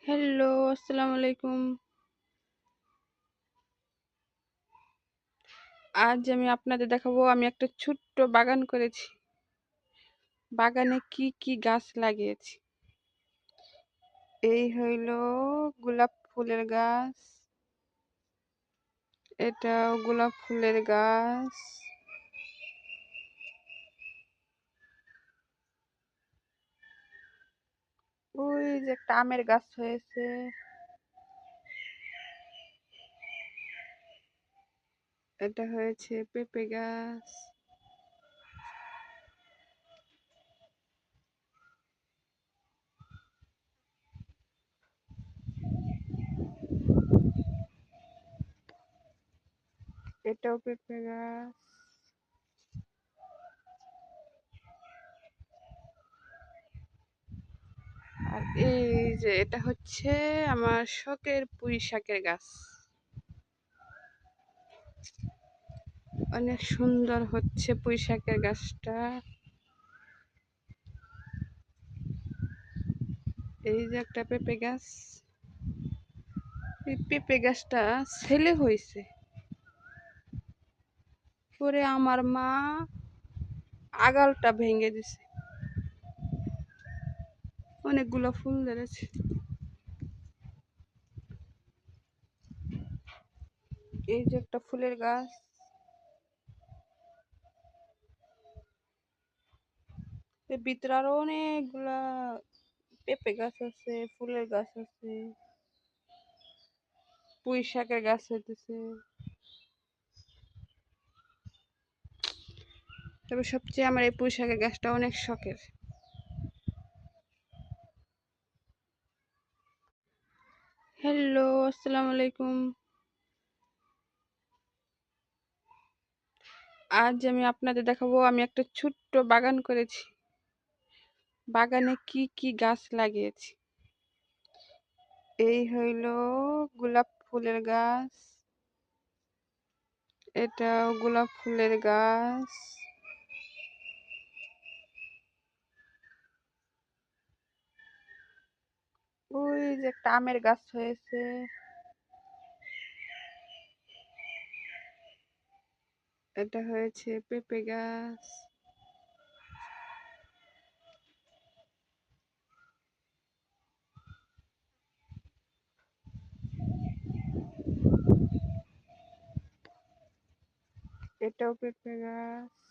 Hello, আসসালামু আলাইকুম। আজ আমি আপনাদের দেখাবো আমি একটা ছোট্ট বাগান করেছি। বাগানে কি কি গাছ লাগিয়েছি। এই হইল গোলাপ ফুলের গাছ, এটাও গোলাপ ফুলের গাছ, ওই যে একটা আমের গাছ হয়েছে, এটা হয়েছে পেঁপে গাছ, এটাও পেঁপে গাছ, আর এই যে এটা হচ্ছে আমার শখের পুঁই শাকের গাছ। অনেক সুন্দর হচ্ছে পুঁই শাকের গাছটা। এই যে একটা পেঁপে গাছ, এই পেঁপে গাছটা ছেলে হয়েছে, পরে আমার মা আগালটা ভেঙে দিছে, অনেকগুলো ফুল ধরেছে। এই যে একটা ফুলের গাছ, এর ভিতরে আরো অনেকগুলা পেঁপে গাছ আছে, ফুলের গাছ আছে, পুঁই শাকের গাছ হইতেছে। তবে সবচেয়ে আমার এই পুঁই শাকের গাছটা অনেক শখের। হ্যালো, আসসালামু আলাইকুম। আজ আমি আপনাদের দেখাবো আমি একটা ছোট্ট বাগান করেছি। বাগানে কি কি গাছ লাগিয়েছি। এই হইল গোলাপ ফুলের গাছ, এটাও গোলাপ ফুলের গাছ, ওই যে একটা আমের গাছ হয়েছে, এটা হয়েছে পেঁপে গাছ, এটাও পেঁপে গাছ,